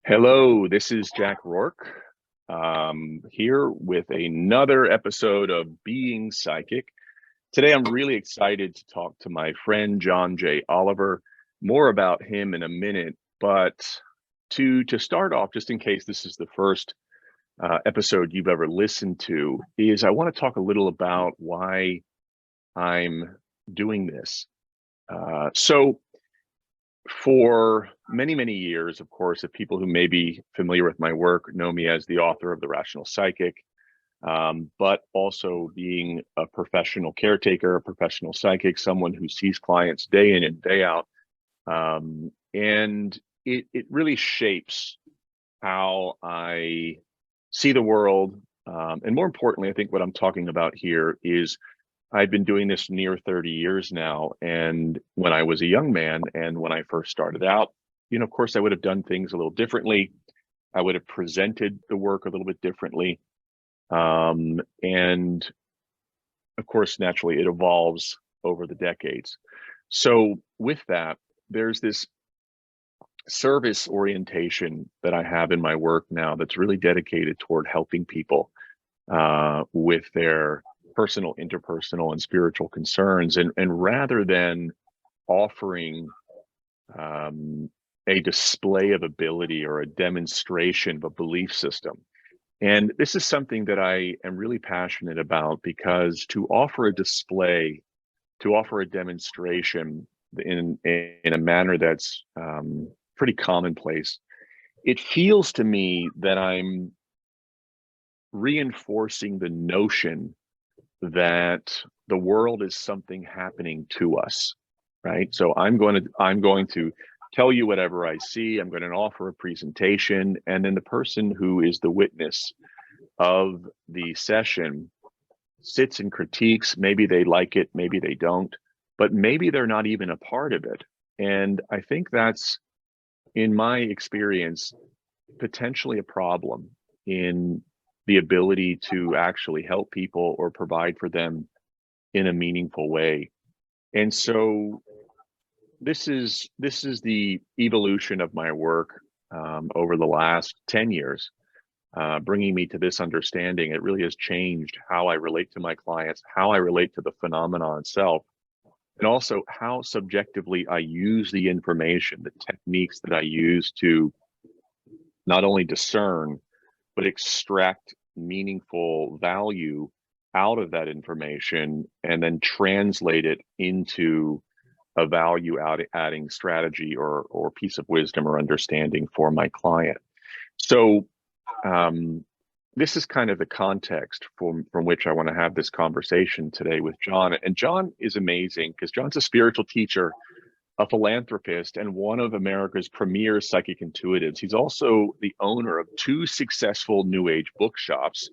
Hello, this is Jack Rourke, here with another episode of Being Psychic. Today, I'm really excited to talk to my friend John J. Oliver. More about him in a minute, but to start off, just in case this is the first episode you've ever listened to, is I want to talk a little about why I'm doing this. So for many, many years, of course, if people who may be familiar with my work know me as the author of The Rational Psychic, but also being a professional caretaker, a professional psychic, someone who sees clients day in and day out. And it really shapes how I see the world. And more importantly, I think what I'm talking about here is I've been doing this near 30 years now. And when I was a young man and when I first started out, of course, I would have done things a little differently. I would have presented the work a little bit differently. And of course, naturally, it evolves over the decades. So with that, there's this service orientation that I have in my work now that's really dedicated toward helping people with their personal, interpersonal, and spiritual concerns. And rather than offering a display of ability or a demonstration of a belief system. And this is something that I am really passionate about, because to offer a display, to offer a demonstration in a manner that's pretty commonplace, it feels to me that I'm reinforcing the notion that the world is something happening to us, right? So I'm going to tell you whatever I see. I'm going to offer a presentation, and then the person who is the witness of the session sits and critiques. Maybe they like it, maybe they don't, but maybe they're not even a part of it. And I think that's, in my experience, potentially a problem in the ability to actually help people or provide for them in a meaningful way. And so this is the evolution of my work over the last 10 years, bringing me to this understanding. It really has changed how I relate to my clients, how I relate to the phenomenon itself, and also how subjectively I use the information, the techniques that I use to not only discern, but extract meaningful value out of that information and then translate it into a value adding strategy or piece of wisdom or understanding for my client. So this is kind of the context from which I want to have this conversation today with John. And John is amazing because John's a spiritual teacher, a philanthropist, and one of America's premier psychic intuitives. He's also the owner of two successful New Age bookshops,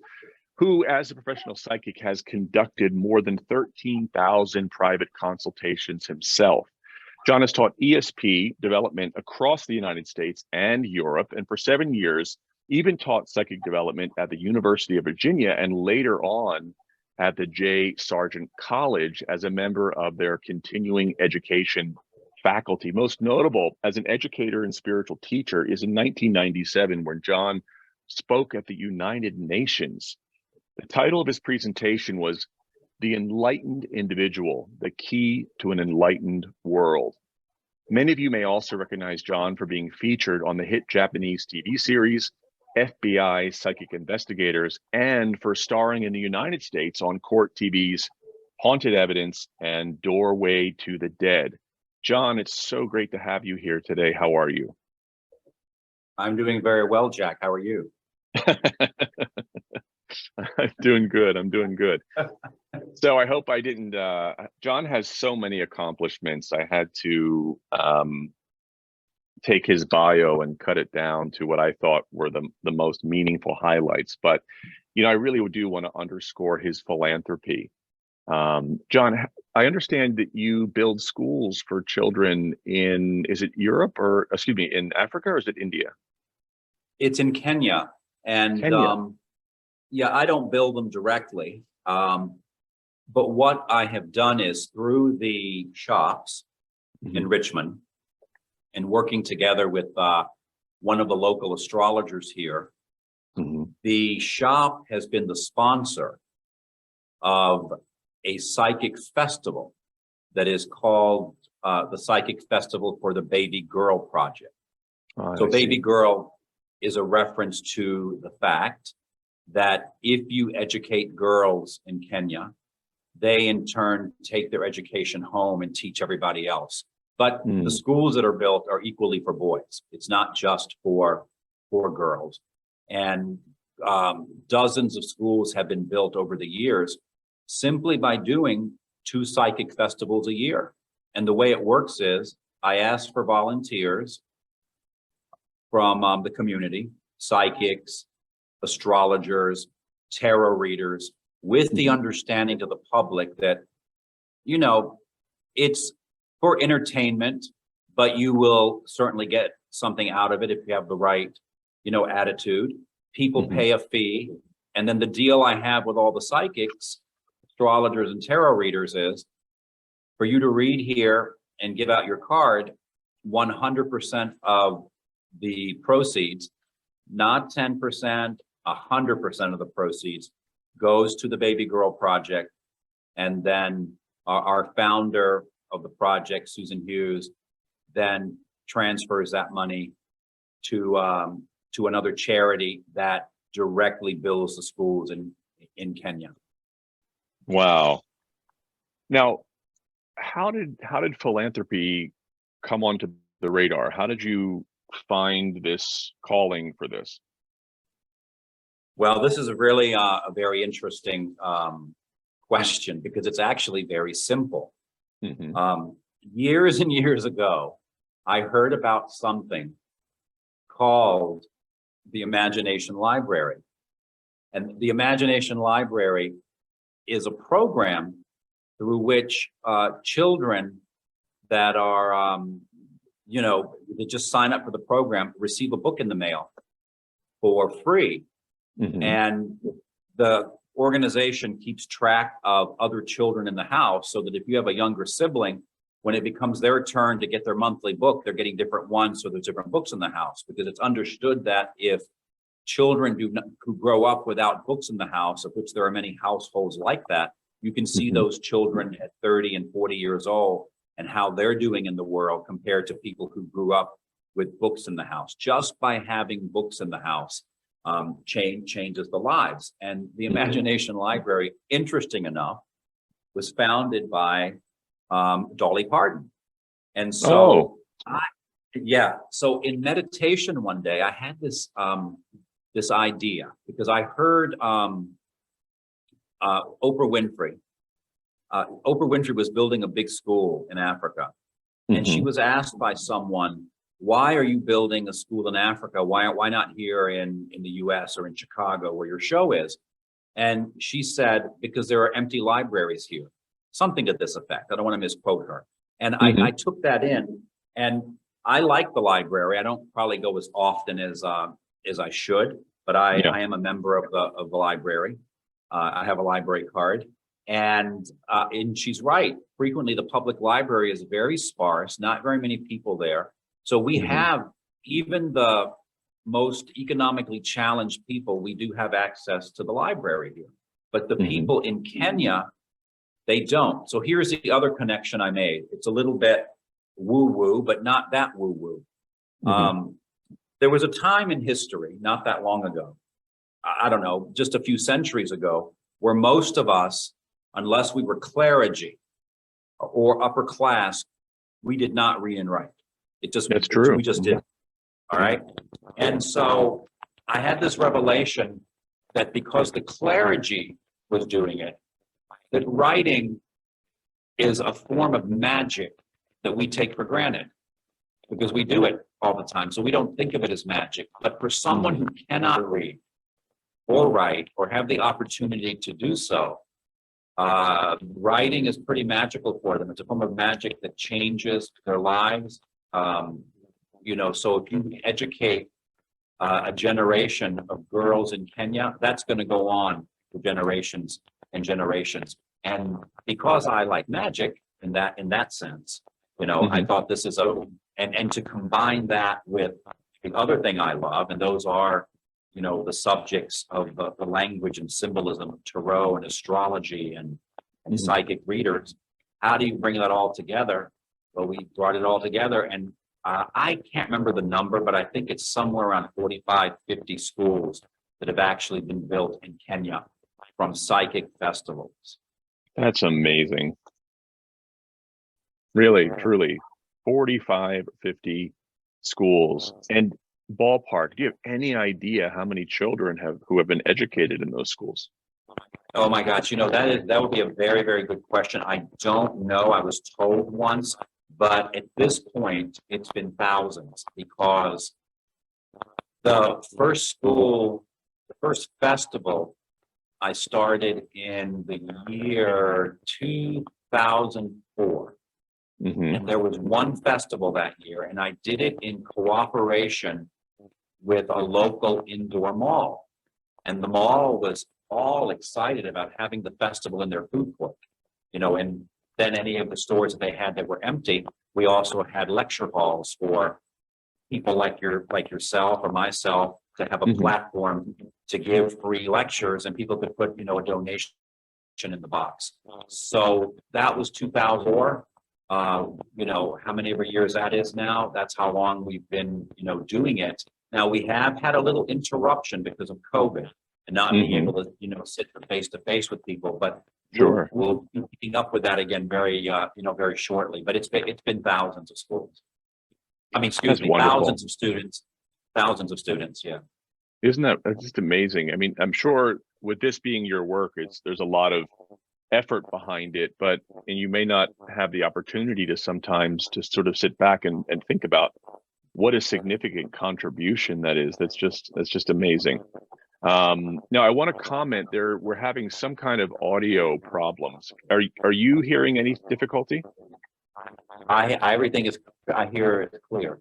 who, as a professional psychic, has conducted more than 13,000 private consultations himself. John has taught ESP development across the United States and Europe, and for 7 years, even taught psychic development at the University of Virginia and later on at the J. Sargent College as a member of their continuing education faculty. Most notable as an educator and spiritual teacher is in 1997, when John spoke at the United Nations. The title of his presentation was "The Enlightened Individual, the Key to an Enlightened World." Many of you may also recognize John for being featured on the hit Japanese TV series FBI Psychic Investigators, and for starring in the United States on Court TV's Haunted Evidence and Doorway to the Dead. John, it's so great to have you here today. How are you? I'm doing very well, Jack. How are you? I'm doing good. I'm doing good. So I hope I didn't, John has so many accomplishments. I had to take his bio and cut it down to what I thought were the most meaningful highlights. But, I really do want to underscore his philanthropy. John, I understand that you build schools for children is it Europe or, excuse me, in Africa, or is it India? It's in Kenya. And Kenya. yeah, I don't build them directly. But what I have done is through the shops in Richmond and working together with one of the local astrologers here. Mhm. The shop has been the sponsor of a psychic festival that is called the Psychic Festival for the Baby Girl Project. So I Baby see. Girl is a reference to the fact that if you educate girls in Kenya, they in turn take their education home and teach everybody else. But the Mm. schools that are built are equally for boys. It's not just for girls. And dozens of schools have been built over the years simply by doing 2 psychic festivals a year. And the way it works is I ask for volunteers from the community, psychics, astrologers, tarot readers, with the Mhm. understanding to the public that, you know, it's for entertainment, but you will certainly get something out of it if you have the right, attitude. People Mhm. pay a fee. And then the deal I have with all the psychics, astrologers, and tarot readers is for you to read here and give out your card, 100% of the proceeds, not 10%, 100% of the proceeds goes to the Baby Girl Project. And then our founder of the project, Susan Hughes, then transfers that money to another charity that directly bills the schools in Kenya. Wow. Now, how did philanthropy come onto the radar? How did you find this calling for this? Well, this is a really a very interesting question because it's actually very simple. Mhm. Years and years ago, I heard about something called the Imagination Library. And the Imagination Library is a program through which children that are, they just sign up for the program, receive a book in the mail for free. Mhm. And the organization keeps track of other children in the house so that if you have a younger sibling, when it becomes their turn to get their monthly book, they're getting different ones. So there's different books in the house because it's understood that if children who grow up without books in the house, of which there are many households like that, you can see Mhm. those children at 30 and 40 years old and how they're doing in the world compared to people who grew up with books in the house. Just by having books in the house changes the lives. And the Imagination Library, interesting enough, was founded by Dolly Parton. And so, so in meditation one day, I had this this idea because I heard Oprah Winfrey. Oprah Winfrey was building a big school in Africa, and she Mhm. was asked by someone, "Why are you building a school in Africa? Why not here in the U.S. or in Chicago where your show is?" And she said, "Because there are empty libraries here." Something to this effect. I don't want to misquote her. And Mhm. I took that in, and I like the library. I don't probably go as often as I should, but Yeah. I am a member of the library. I have a library card, and she's right. Frequently, the public library is very sparse. Not very many people there. So we Mhm. have even the most economically challenged people. We do have access to the library here, but the Mhm. people in Kenya, they don't. So here's the other connection I made. It's a little bit woo-woo, but not that woo-woo. Mhm. There was a time in history, not that long ago, I don't know, just a few centuries ago, where most of us, unless we were clergy or upper class, we did not read and write. That's true. We just didn't. All right. And so I had this revelation that because the clergy was doing it, that writing is a form of magic that we take for granted because we do it all the time. So we don't think of it as magic. But for someone who cannot read or write or have the opportunity to do so, writing is pretty magical for them. It's a form of magic that changes their lives. So if you educate a generation of girls in Kenya, that's going to go on for generations and generations. And because I like magic in that sense, I thought this is and to combine that with the other thing I love, and those are, the subjects of the language and symbolism of tarot and astrology and psychic readers. How do you bring that all together? Well, we brought it all together, and I can't remember the number, but I think it's somewhere around 45, 50 schools that have actually been built in Kenya from psychic festivals. That's amazing. Really, truly. 45, 50 schools. And ballpark, do you have any idea how many children who have been educated in those schools? Oh my gosh, that would be a very, very good question. I don't know. I was told once, but at this point, it's been thousands, because the first festival I started in the year 2004. And there was one festival that year, and I did it in cooperation with a local indoor mall. And the mall was all excited about having the festival in their food court, and then any of the stores that they had that were empty, we also had lecture halls for people like yourself or myself to have a platform to give free lectures, and people could put, a donation in the box. So that was 2004. How many years that is now? That's how long we've been, doing it. Now we have had a little interruption because of COVID and not being able to, sit face to face with people, but sure, we'll be picking up with that again very shortly. But it's been thousands of schools. I mean, excuse me, wonderful. Thousands of students. Yeah. Isn't that's just amazing? I mean, I'm sure with this being your work, there's a lot of effort behind it, and you may not have the opportunity to sometimes to sort of sit back and think about what a significant contribution that is. That's just amazing. Now I want to comment there. We're having some kind of audio problems. Are you hearing any difficulty? Everything is, I hear it clear.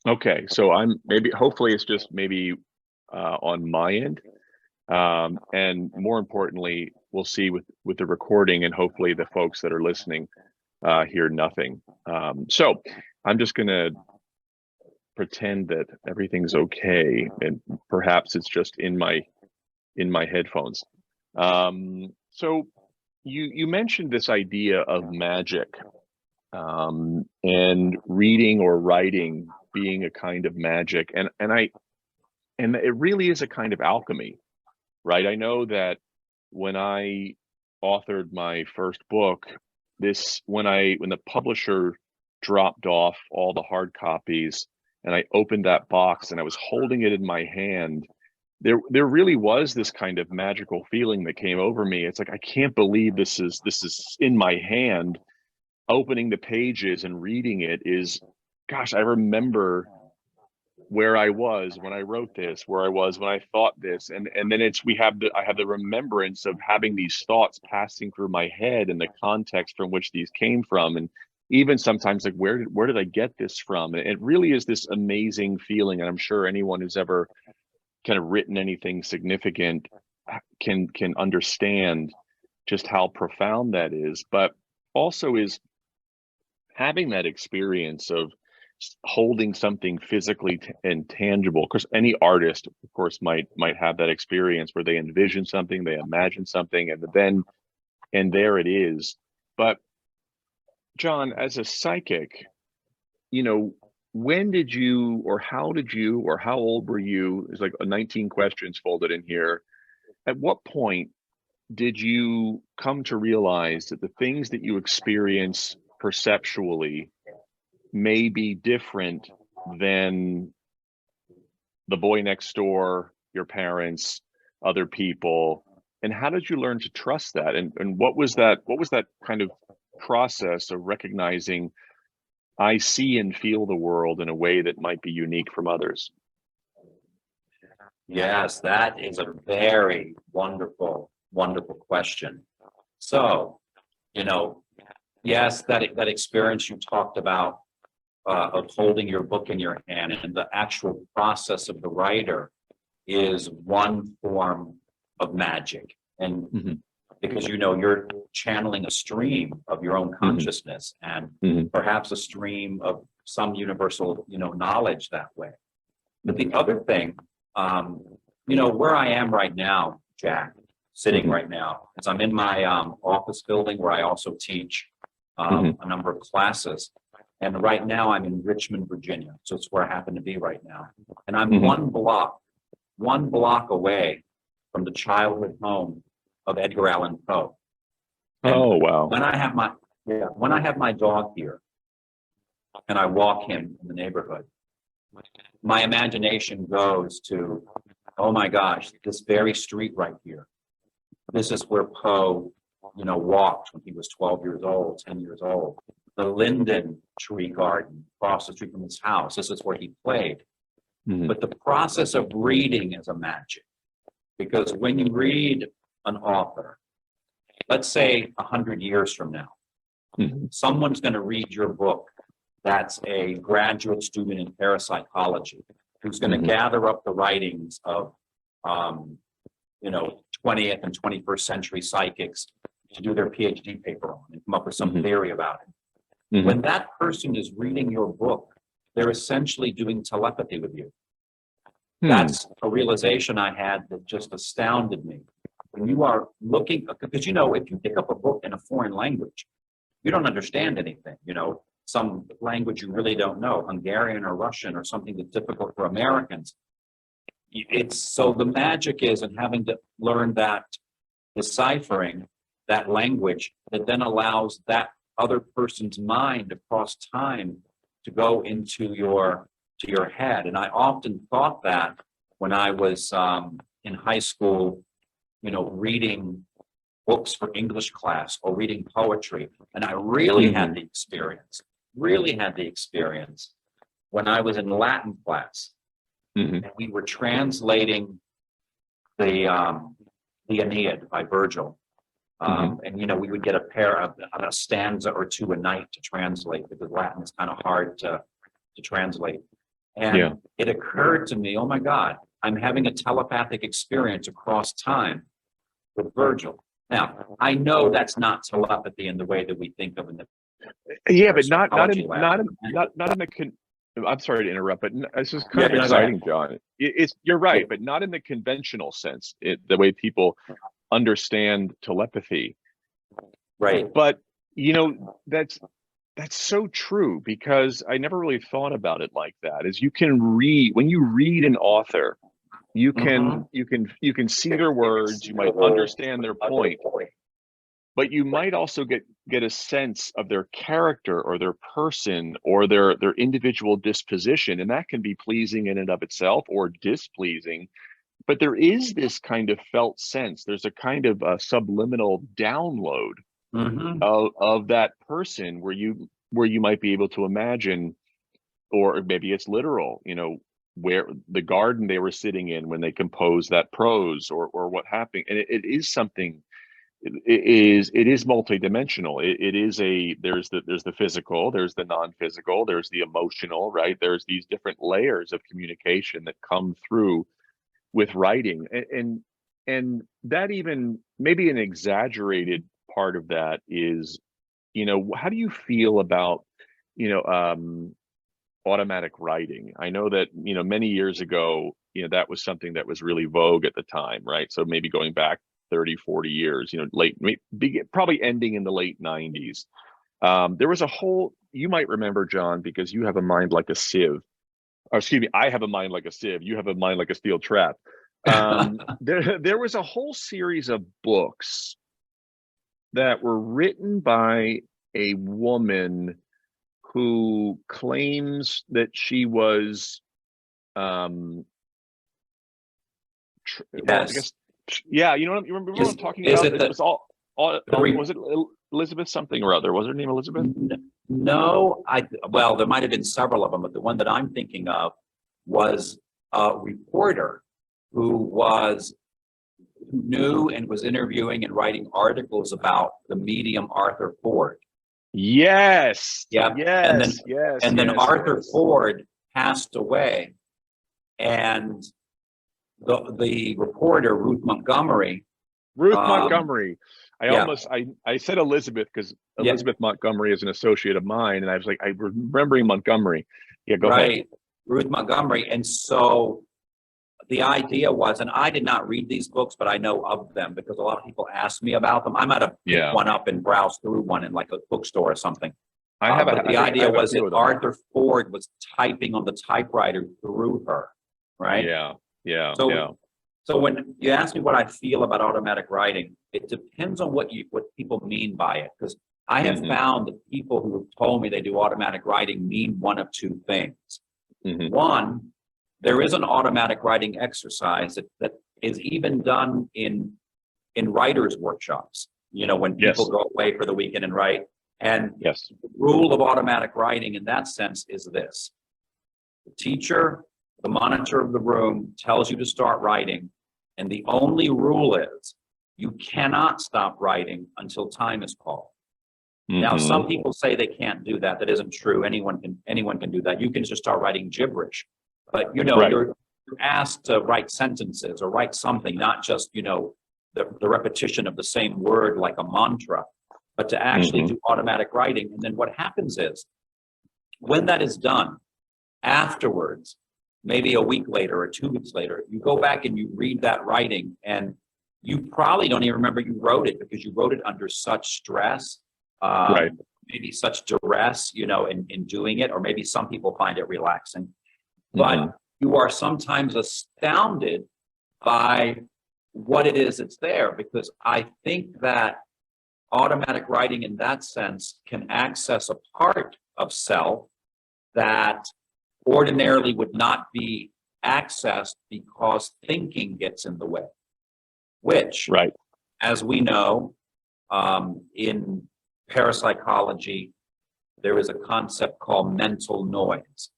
Okay, so hopefully it's just maybe on my end. And more importantly, we'll see with the recording, and hopefully the folks that are listening hear nothing. So I'm just going to pretend that everything's okay, and perhaps it's just in my headphones. So you mentioned this idea of magic, and reading or writing being a kind of magic, and it really is a kind of alchemy, right? I know that when I authored my first book, when the publisher dropped off all the hard copies, and I opened that box and I was holding it in my hand, there really was this kind of magical feeling that came over me. It's like, I can't believe this is in my hand. Opening the pages and reading it is, gosh, I remember where I was when I wrote this, where I was when I thought this, and then I have the remembrance of having these thoughts passing through my head and the context from which these came from, and even sometimes like where did I get this from? And it really is this amazing feeling, and I'm sure anyone who's ever kind of written anything significant can understand just how profound that is, but also is having that experience of holding something physically and tangible. Because any artist, of course, might have that experience where they envision something, they imagine something, and there it is. But John, as a psychic, when did you, or how did you, or how old were you? There's like 19 questions folded in here. At what point did you come to realize that the things that you experience perceptually may be different than the boy next door, your parents, other people? And how did you learn to trust that? And what was that kind of process of recognizing, I see and feel the world in a way that might be unique from others? Yes, that is a very wonderful question. So, yes, that experience you talked about of holding your book in your hand, and the actual process of the writer is one form of magic. And because you're channeling a stream of your own consciousness, and perhaps a stream of some universal knowledge that way. But the other thing, you know, where I am right now, Jack, sitting right now, is I'm in my office building where I also teach a number of classes. And right now I'm in Richmond, Virginia. So it's where I happen to be right now. And I'm one block away from the childhood home of Edgar Allan Poe. And Oh, wow. when I have my dog here and I walk him in the neighborhood, my imagination goes to, oh my gosh, this very street right here. This is where Poe, you know, walked when he was 12 years old, 10 years old. The linden tree garden across the street from his house. This is where he played. But the process of reading is a magic, because when you read an author, let's say 100 years from now, someone's going to read your book that's a graduate student in parapsychology who's going to gather up the writings of, you know, 20th and 21st century psychics to do their PhD paper on and come up with some theory about it. When that person is reading your book, they're essentially doing telepathy with you. That's a realization I had that just astounded me. When you are looking, because, you know, if you pick up a book in a foreign language, you don't understand anything, you know, some language you really don't know, Hungarian or Russian or something that's difficult for Americans. It's so the magic is in having to learn that, deciphering that language that then allows that other person's mind across time to go into your head. And I often thought that when I was in high school, you know, reading books for English class or reading poetry. And I really had the experience when I was in Latin class. And we were translating the Aeneid by Virgil. And, you know, we would get a stanza or two a night to translate, because Latin is kind of hard to translate. And it occurred to me, oh my God, I'm having a telepathic experience across time with Virgil. Now, I know that's not telepathy in the way that we think of in the but not in the I'm sorry to interrupt, but this is kind of exciting, John. You're right, but not in the conventional sense, the way people understand telepathy. Right. But, you know, that's so true, because I never really thought about it like that. Is you can read, when you read an author, you can see their words, you might understand their point, but you might also get a sense of their character or their person or their individual disposition, and that can be pleasing in and of itself or displeasing. But there is this kind of felt sense. There's a kind of a subliminal download of that person where you might be able to imagine, or maybe it's literal, you know, where the garden they were sitting in when they composed that prose, or what happened. And it is something. It is multidimensional. There's the physical, there's the non-physical, there's the emotional, right? There's these different layers of communication that come through with writing, and that, even maybe an exaggerated part of that is, you know, how do you feel about, you know, automatic writing? I know that, you know, many years ago, you know, that was something that was really vogue at the time, right? So maybe going back 30, 40 years, you know, probably ending in the late 90s. There was a whole, you might remember, John, because you have a mind like a sieve. Or excuse me, I have a mind like a sieve. You have a mind like a steel trap. There was a whole series of books that were written by a woman who claims that she was, well, I guess, yeah, you remember what I'm talking about? It was was it Elizabeth something or other? Was her name Elizabeth? No, well, there might have been several of them, but the one that I'm thinking of was a reporter who knew and was interviewing and writing articles about the medium Arthur Ford. Yes. Yeah. Yes. And then Arthur Ford passed away, and the reporter Ruth Montgomery. I said Elizabeth because Elizabeth Montgomery is an associate of mine, and I was like, I'm remembering Montgomery. Yeah, go ahead. Ruth Montgomery. And so the idea was, and I did not read these books, but I know of them because a lot of people ask me about them. I might have picked one up and browsed through one in like a bookstore or something. But the idea was that Arthur Ford was typing on the typewriter through her, right? So when you ask me what I feel about automatic writing, it depends on what people mean by it. Because I have found that people who have told me they do automatic writing mean one of two things. One, there is an automatic writing exercise that is even done in writers' workshops. You know, when people go away for the weekend and write. And the rule of automatic writing in that sense is this. The teacher, the monitor of the room tells you to start writing. And the only rule is you cannot stop writing until time is called. Now, some people say they can't do that. That isn't true. Anyone can do that. You can just start writing gibberish. But, you know, you're asked to write sentences or write something, not just, you know, the repetition of the same word like a mantra, but to actually do automatic writing. And then what happens is when that is done, afterwards, maybe a week later or 2 weeks later, you go back and you read that writing and you probably don't even remember you wrote it because you wrote it under such stress, maybe such duress, you know, in doing it, or maybe some people find it relaxing. But you are sometimes astounded by what it is that's there, because I think that automatic writing in that sense can access a part of self that ordinarily would not be accessed because thinking gets in the way, which, as we know, in parapsychology, there is a concept called mental noise.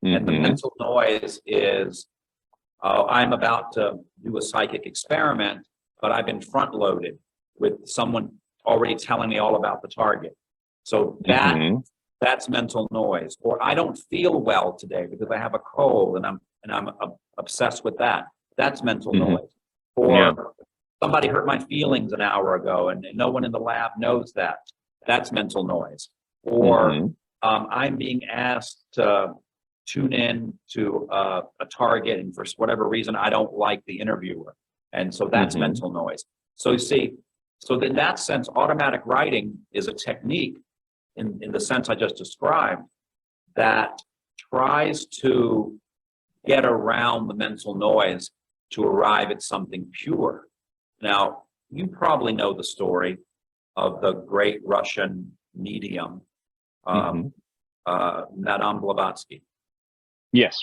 And the mental noise is, I'm about to do a psychic experiment, but I've been front loaded with someone already telling me all about the target. So that's mental noise. Or I don't feel well today because I have a cold and I'm obsessed with that. That's mental noise. Or somebody hurt my feelings an hour ago and no one in the lab knows that. That's mental noise. Or I'm being asked to tune in to a target, and for whatever reason, I don't like the interviewer. And so that's mental noise. So you see, so in that sense, automatic writing is a technique in the sense I just described that tries to get around the mental noise to arrive at something pure. Now, you probably know the story of the great Russian medium, Madame Blavatsky. Yes.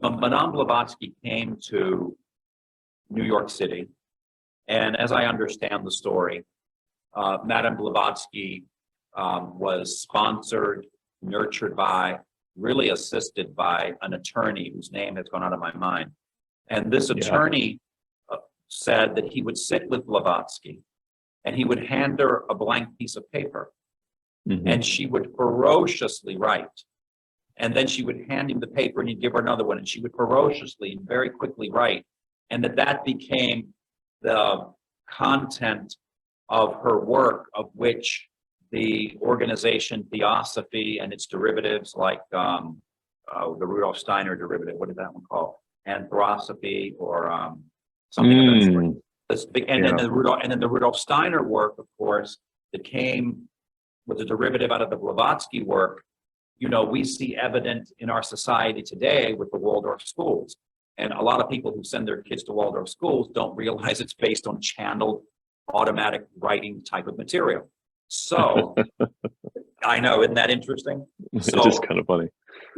Madame Blavatsky came to New York City, and as I understand the story, Madame Blavatsky was sponsored, nurtured by, really assisted by an attorney whose name has gone out of my mind. And this attorney said that he would sit with Blavatsky and he would hand her a blank piece of paper and she would ferociously write. And then she would hand him the paper and he'd give her another one and she would ferociously and very quickly write. And that became the content of her work, of which the organization Theosophy and its derivatives like the Rudolf Steiner derivative, what is that one called? Anthroposophy or something of that sort. And then the Rudolf Steiner work, of course, that came with the derivative out of the Blavatsky work, you know, we see evident in our society today with the Waldorf schools. And a lot of people who send their kids to Waldorf schools don't realize it's based on channeled automatic writing type of material. So I know, isn't that interesting? So, it's just kind of funny.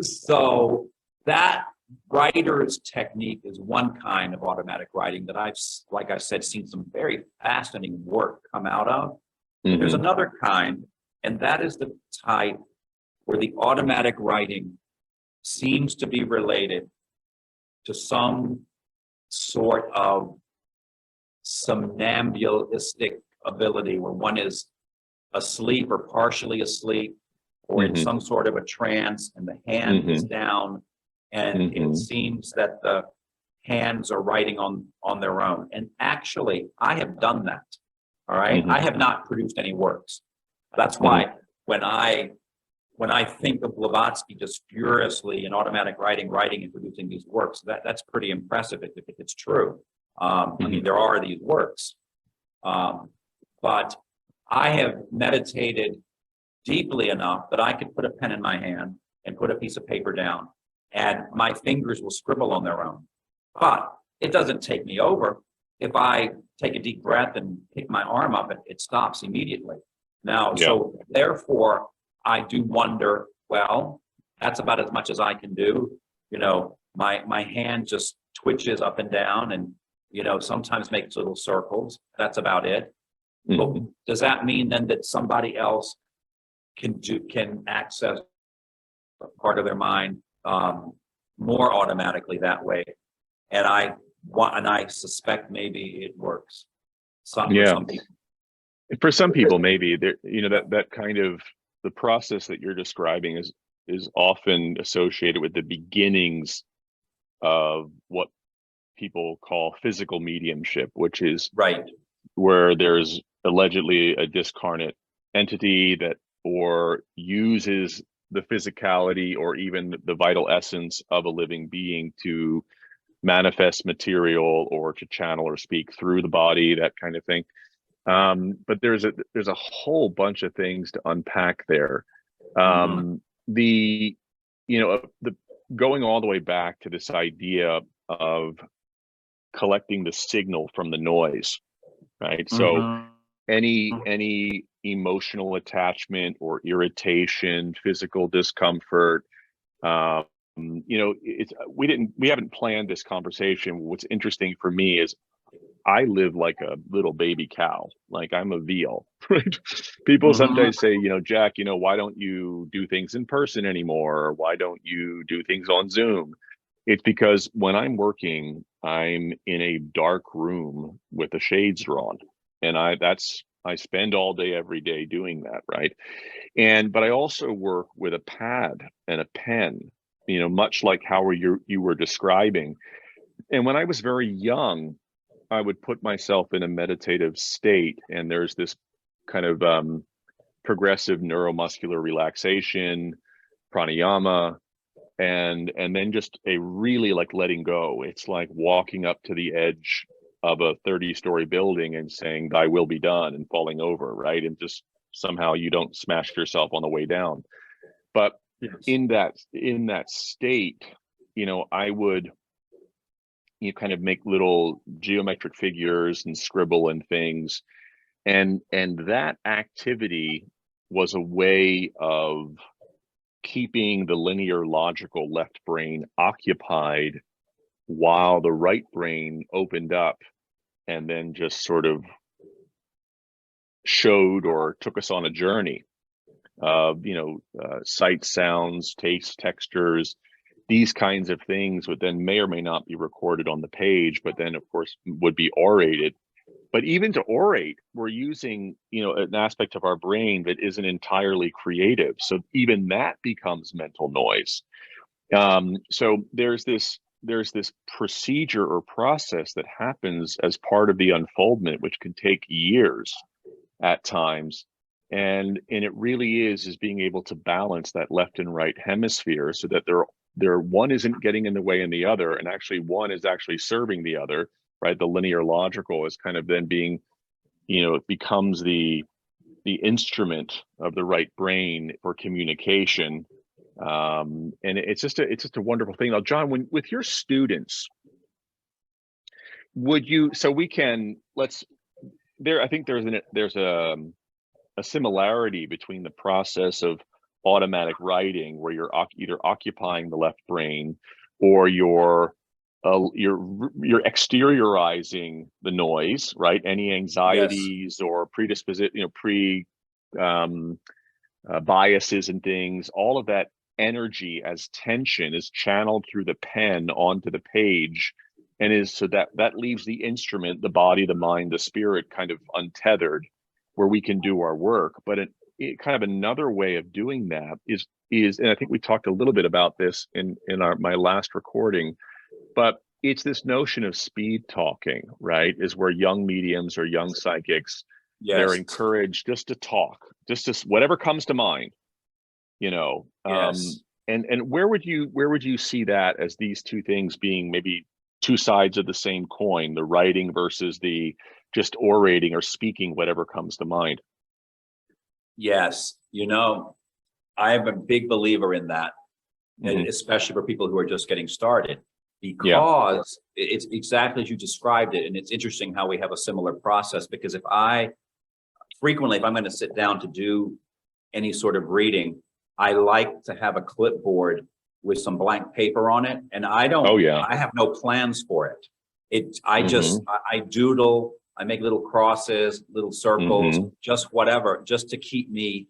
So that writer's technique is one kind of automatic writing that I've, like I said, seen some very fascinating work come out of. There's another kind, and that is the type where the automatic writing seems to be related to some sort of somnambulistic ability where one is asleep or partially asleep or in some sort of a trance and the hand is down and it seems that the hands are writing on their own. And actually, I have done that, all right? I have not produced any works. That's why when I when I think of Blavatsky just furiously in automatic writing and producing these works, that's pretty impressive if it's true. I mean, there are these works, but I have meditated deeply enough that I could put a pen in my hand and put a piece of paper down, and my fingers will scribble on their own. But it doesn't take me over. If I take a deep breath and pick my arm up, it stops immediately. Now, so therefore, I do wonder, well, that's about as much as I can do. You know, my hand just twitches up and down and, you know, sometimes makes little circles. That's about it. But does that mean then that somebody else can access part of their mind more automatically that way? And I suspect maybe it works. For some people. For some people, maybe there, you know, that kind of the process that you're describing is often associated with the beginnings of what people call physical mediumship, which is where there's allegedly a discarnate entity that or uses the physicality or even the vital essence of a living being to manifest material or to channel or speak through the body, that kind of thing. But there's a whole bunch of things to unpack there. The going all the way back to this idea of collecting the signal from the noise, right? So any emotional attachment or irritation, physical discomfort, you know, we haven't planned this conversation. What's interesting for me is I live like a little baby cow, like I'm a veal, right? People sometimes say, you know, Jack, you know, why don't you do things in person anymore? Or why don't you do things on Zoom? It's because when I'm working, I'm in a dark room with the shades drawn. And I spend all day, every day doing that, right? But I also work with a pad and a pen, you know, much like how you were describing. And when I was very young, I would put myself in a meditative state, and there's this kind of progressive neuromuscular relaxation, pranayama, and then just a really like letting go. It's like walking up to the edge of a 30-story building and saying, "Thy will be done," and falling over, right? And just somehow you don't smash yourself on the way down. But in that state, you know, I would kind of make little geometric figures and scribble and things, and that activity was a way of keeping the linear logical left brain occupied while the right brain opened up and then just sort of showed or took us on a journey of, you know, sight, sounds, taste, textures. These kinds of things would then may or may not be recorded on the page, but then of course would be orated. But even to orate, we're using, you know, an aspect of our brain that isn't entirely creative. So even that becomes mental noise. So there's this procedure or process that happens as part of the unfoldment, which can take years at times. And it really is being able to balance that left and right hemisphere so that there one isn't getting in the way in the other, and actually one is actually serving the other, right? The linear logical is kind of then being, you know, it becomes the instrument of the right brain for communication. And it's just a wonderful thing. Now, John, with your students, would you, so we can, I think there's a similarity between the process of automatic writing, where you're either occupying the left brain or you're exteriorizing the noise, right? Any anxieties or predisposition, you know, biases and things, all of that energy as tension is channeled through the pen onto the page, and is so that leaves the instrument, the body, the mind, the spirit kind of untethered, where we can do our work. But it kind of another way of doing that is, and I think we talked a little bit about this in my last recording, but it's this notion of speed talking, right? Is where young mediums or young psychics, they're encouraged just to talk, just whatever comes to mind, you know. Yes. And where would you see that as these two things being maybe two sides of the same coin, the writing versus the just orating or speaking, whatever comes to mind? Yes. I am a big believer in that, Hmm. especially for people who are just getting started, Yeah. because it's exactly as you described it. And it's interesting how we have a similar process, because if I'm going to sit down to do any sort of reading, I like to have a clipboard with some blank paper on it. And Oh yeah. I have no plans for it. Hmm. I doodle, I make little crosses, little circles, Hmm. just whatever, just to keep me,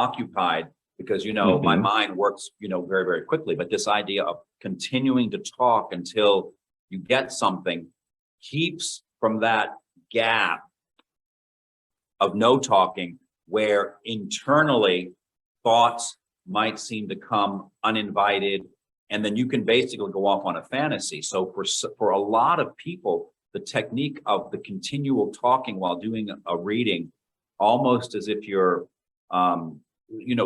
occupied, because, my Hmm. mind works, very, very quickly. But this idea of continuing to talk until you get something keeps from that gap of no talking, where internally thoughts might seem to come uninvited, and then you can basically go off on a fantasy. So for a lot of people, the technique of the continual talking while doing a reading, almost as if you're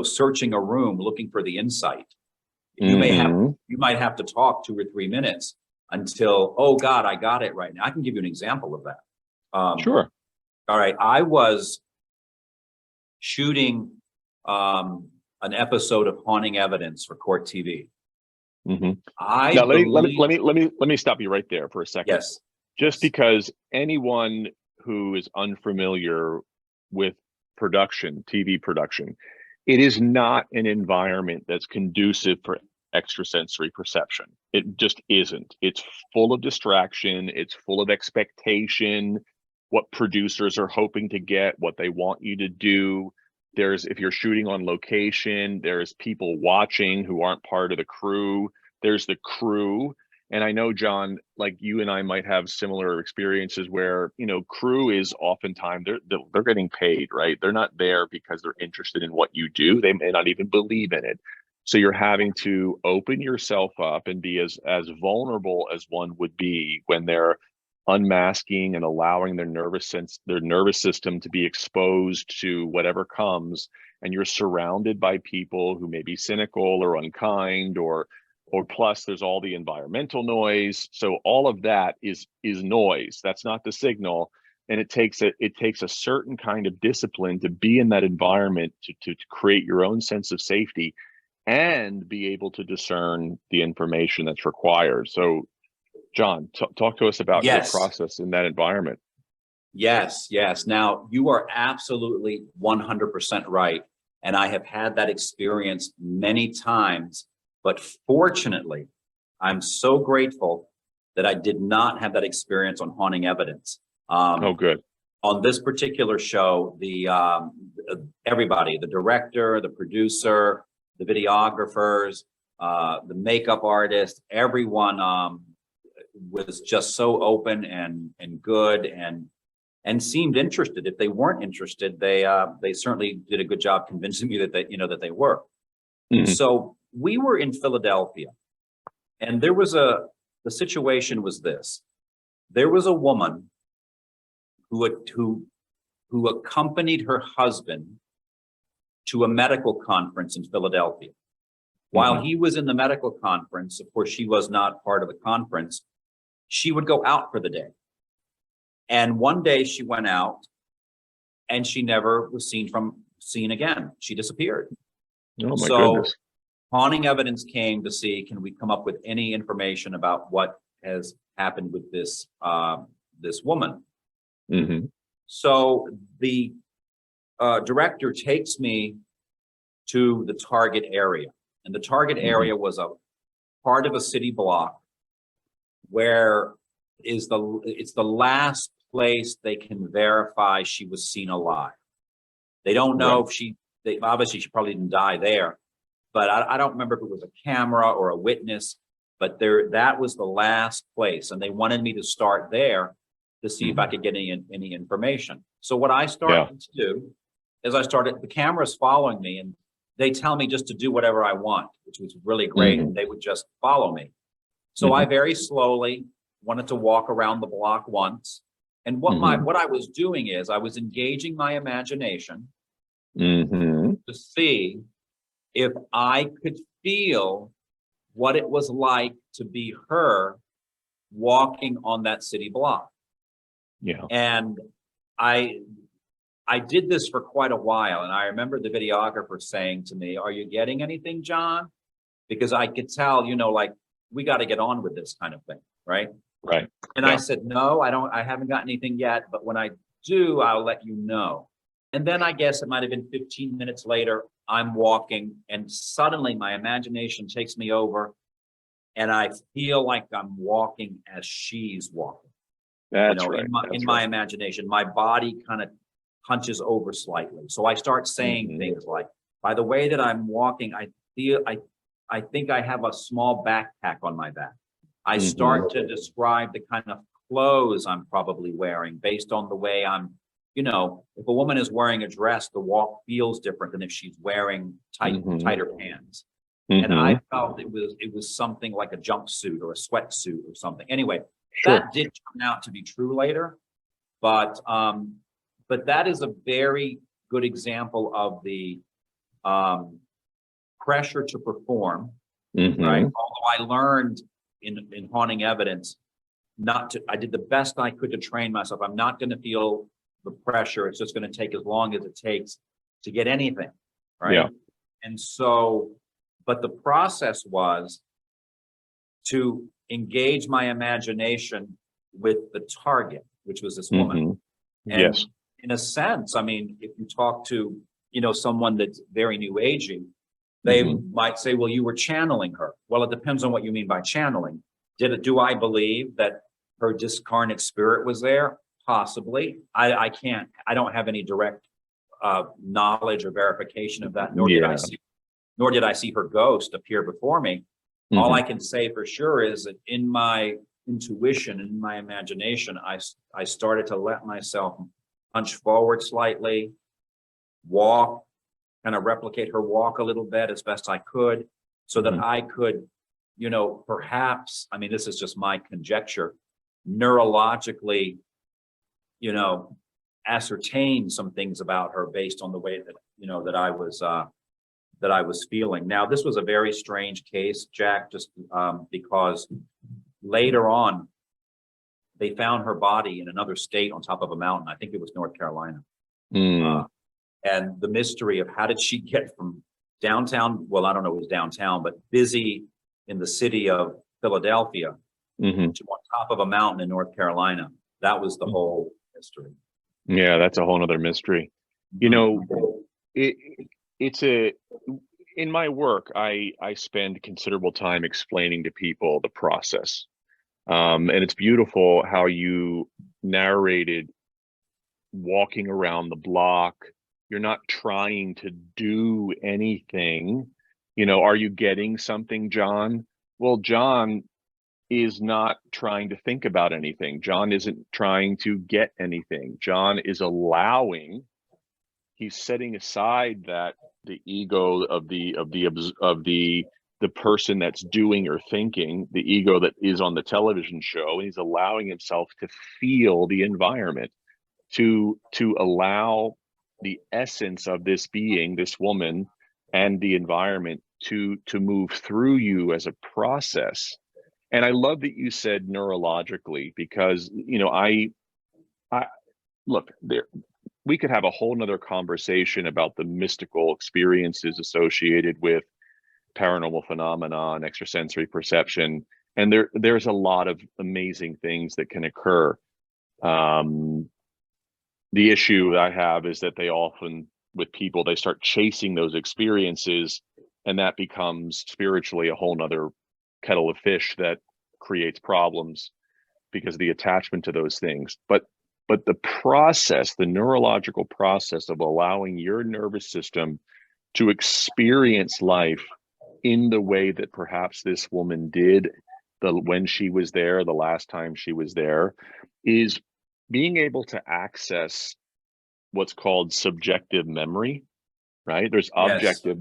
searching a room looking for the insight. Hmm. You might have to talk 2 or 3 minutes until, oh God, I got it right now. I can give you an example of that. Sure. All right, I was shooting an episode of Haunting Evidence for Court TV. Hmm. I Now believe, let me stop you right there for a second. yes, Just yes, because anyone who is unfamiliar with production, TV production, it is not an environment that's conducive for extrasensory perception. It just isn't. It's full of distraction, it's full of expectation, what producers are hoping to get, what they want you to do. If you're shooting on location, there's people watching who aren't part of the crew. There's the crew. And I know, John, like you and I might have similar experiences where, crew is oftentimes they're getting paid, right? They're not there because they're interested in what you do. They may not even believe in it. So you're having to open yourself up and be as vulnerable as one would be when they're unmasking and allowing their nervous system to be exposed to whatever comes. And you're surrounded by people who may be cynical or unkind, or plus there's all the environmental noise. So all of that is noise. That's not the signal. And it takes a certain kind of discipline to be in that environment, to create your own sense of safety and be able to discern the information that's required. So John, talk to us about your yes, process in that environment. yes, yes. Now, you are absolutely 100% right. And I have had that experience many times. But fortunately, I'm so grateful that I did not have that experience on Haunting Evidence. Oh, good. On this particular show, everybody, the director, the producer, the videographers, the makeup artist, everyone was just so open and good and seemed interested. If they weren't interested, they certainly did a good job convincing me that they were. Mhm. So we were in Philadelphia, and the situation was this: there was a woman who accompanied her husband to a medical conference in Philadelphia. While Mhm. he was in the medical conference, of course, she was not part of the conference. She would go out for the day. And one day she went out and she never was seen again. She disappeared. Oh my So goodness. Haunting Evidence came to see, can we come up with any information about what has happened with this woman? Mhm. So the director takes me to the target area, and the target Mhm. area was a part of a city block where it's the last place they can verify she was seen alive. They don't know Right. if they obviously she probably didn't die there, but I don't remember if it was a camera or a witness, but that was the last place. And they wanted me to start there to see if I Mhm. could get any information. So what I Yeah. started to do is the cameras following me, and they tell me just to do whatever I want, which was really great. And Mhm. they would just follow me. So I Mhm. very slowly wanted to walk around the block once. And Mhm. what I was doing is I was engaging my imagination Mhm. to see if I could feel what it was like to be her walking on that city block. Yeah. And I did this for quite a while. And I remember the videographer saying to me, "Are you getting anything, John?" Because I could tell, like, we got to get on with this kind of thing, right? Right. And I said, "No, I haven't got anything yet, but when I do, I'll let you know." And then I guess it might have been 15 minutes later, I'm walking and suddenly my imagination takes me over and I feel like I'm walking as she's walking. That's right. In my imagination, my body kind of hunches over slightly. So I start saying things like, by the way that I'm walking, I think I have a small backpack on my back. I start to describe the kind of clothes I'm probably wearing based on the way I'm, if a woman is wearing a dress, the walk feels different than if she's wearing tighter pants. And I felt it was something like a jumpsuit or a sweatsuit or something. Anyway, that did turn out to be true later, but that is a very good example of the pressure to perform, right? Although I learned in haunting evidence I did the best I could to train myself. I'm not going to feel the pressure. It's just going to take as long as it takes to get anything, right? Yeah. And so, but the process was to engage my imagination with the target, which was this woman. And yes. In a sense, I mean, if you talk to, someone that's very new aging, they might say, well, you were channeling her. Well, it depends on what you mean by channeling. Do I believe that her discarnate spirit was there? Possibly. I don't have any direct knowledge or verification of that, nor did I see her ghost appear before me. All I can say for sure is that in my intuition, in my imagination, I started to let myself hunch forward slightly, walk, kind of replicate her walk a little bit as best I could, so that I could, perhaps, I mean, this is just my conjecture, neurologically, ascertain some things about her based on the way that, that I was feeling. Now, this was a very strange case, Jack, just because later on, they found her body in another state on top of a mountain. I think it was North Carolina. And the mystery of how did she get from downtown, well, I don't know if it was downtown, but busy in the city of Philadelphia to on top of a mountain in North Carolina. That was the whole mystery. Yeah, that's a whole nother mystery. It's in my work, I spend considerable time explaining to people the process. And it's beautiful how you narrated walking around the block. You're not trying to do anything. Are you getting something, John? Well, John is not trying to think about anything. John isn't trying to get anything. John is he's setting aside that the ego of the person that's doing or thinking, the ego that is on the television show, and he's allowing himself to feel the environment, to allow the essence of this being, this woman, and the environment to move through you as a process. And I love that you said neurologically, because I look there. We could have a whole nother conversation about the mystical experiences associated with paranormal phenomena and extrasensory perception. And there's a lot of amazing things that can occur. The issue I have is that they often, with people, they start chasing those experiences, and that becomes spiritually a whole nother kettle of fish that creates problems because of the attachment to those things. But the process, the neurological process of allowing your nervous system to experience life in the way that perhaps this woman did when she was there, the last time she was there, is being able to access what's called subjective memory, right? There's objective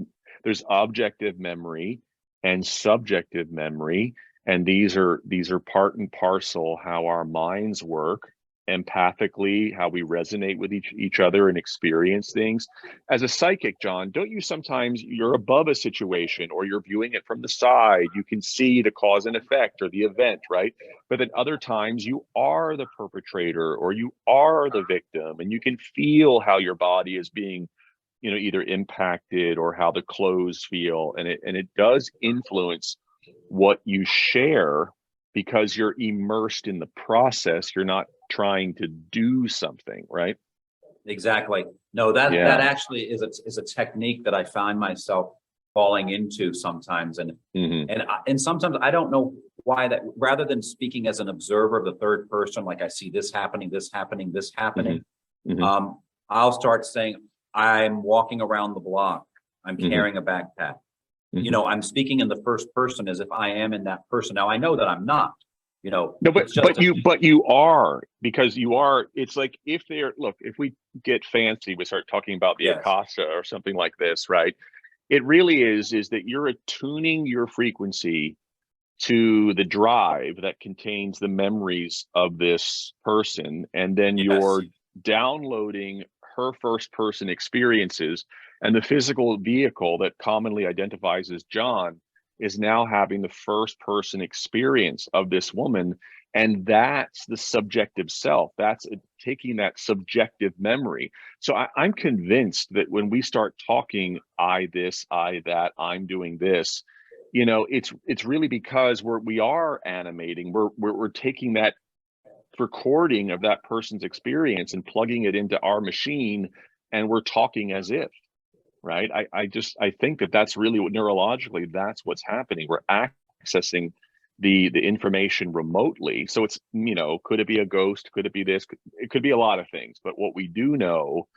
memory and subjective memory. And these are part and parcel how our minds work. empathically, how we resonate with each other and experience things. As a psychic, John, don't you sometimes, you're above a situation or you're viewing it from the side, you can see the cause and effect or the event, right? But then other times you are the perpetrator or you are the victim, and you can feel how your body is being, either impacted or how the clothes feel, and it does influence what you share because you're immersed in the process. You're not trying to do something, right? Exactly. No, that Yeah. actually is a technique that I find myself falling into sometimes, and and sometimes I don't know why, that rather than speaking as an observer of the third person, like I see this happening, this happening, this happening, I'll start saying, I'm walking around the block, I'm carrying a backpack. I'm speaking in the first person as if I am in that person. Now I know that I'm not. No, but you are, because you are. It's like, if we get fancy, we start talking about the Akasha or something like this, right? It really is that you're attuning your frequency to the drive that contains the memories of this person, and then you're downloading her first person experiences, and the physical vehicle that commonly identifies as John is now having the first person experience of this woman. And that's the subjective self. That's taking that subjective memory. So I'm convinced that when we start talking, I this, I that, I'm doing this, it's really because we are animating. We're taking that recording of that person's experience and plugging it into our machine, and we're talking as if, right? I think that's really what, neurologically, that's what's happening. We're accessing the information remotely. So it's, could it be a ghost? Could it be this? It could be a lot of things. But what we do know